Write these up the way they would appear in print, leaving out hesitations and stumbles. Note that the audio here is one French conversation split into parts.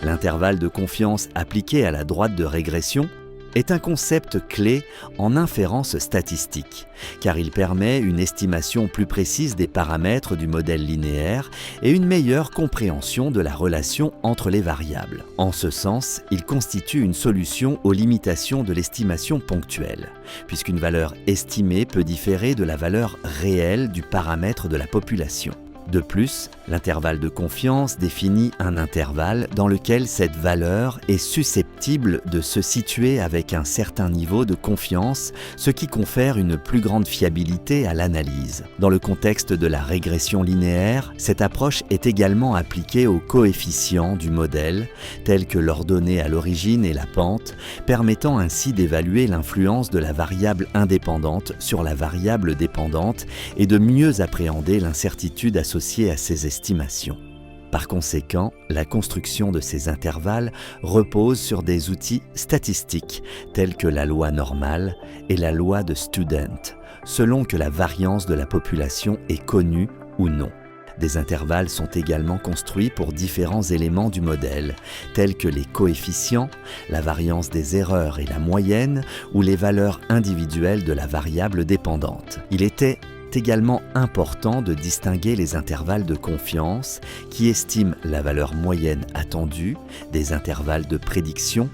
L'intervalle de confiance appliqué à la droite de régression est un concept clé en inférence statistique, car il permet une estimation plus précise des paramètres du modèle linéaire et une meilleure compréhension de la relation entre les variables. En ce sens, il constitue une solution aux limitations de l'estimation ponctuelle, puisqu'une valeur estimée peut différer de la valeur réelle du paramètre de la population. De plus, l'intervalle de confiance définit un intervalle dans lequel cette valeur est susceptible de se situer avec un certain niveau de confiance, ce qui confère une plus grande fiabilité à l'analyse. Dans le contexte de la régression linéaire, cette approche est également appliquée aux coefficients du modèle, tels que l'ordonnée à l'origine et la pente, permettant ainsi d'évaluer l'influence de la variable indépendante sur la variable dépendante et de mieux appréhender l'incertitude associée à ces estimations. Par conséquent, la construction de ces intervalles repose sur des outils statistiques tels que la loi normale et la loi de Student, selon que la variance de la population est connue ou non. Des intervalles sont également construits pour différents éléments du modèle, tels que les coefficients, la variance des erreurs et la moyenne, ou les valeurs individuelles de la variable dépendante. Il était également important de distinguer les intervalles de confiance qui estiment la valeur moyenne attendue, des intervalles de prédiction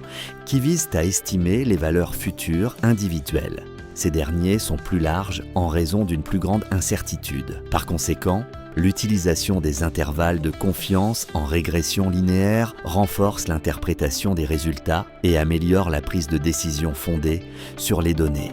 qui visent à estimer les valeurs futures individuelles. Ces derniers sont plus larges en raison d'une plus grande incertitude. Par conséquent, l'utilisation des intervalles de confiance en régression linéaire renforce l'interprétation des résultats et améliore la prise de décision fondée sur les données.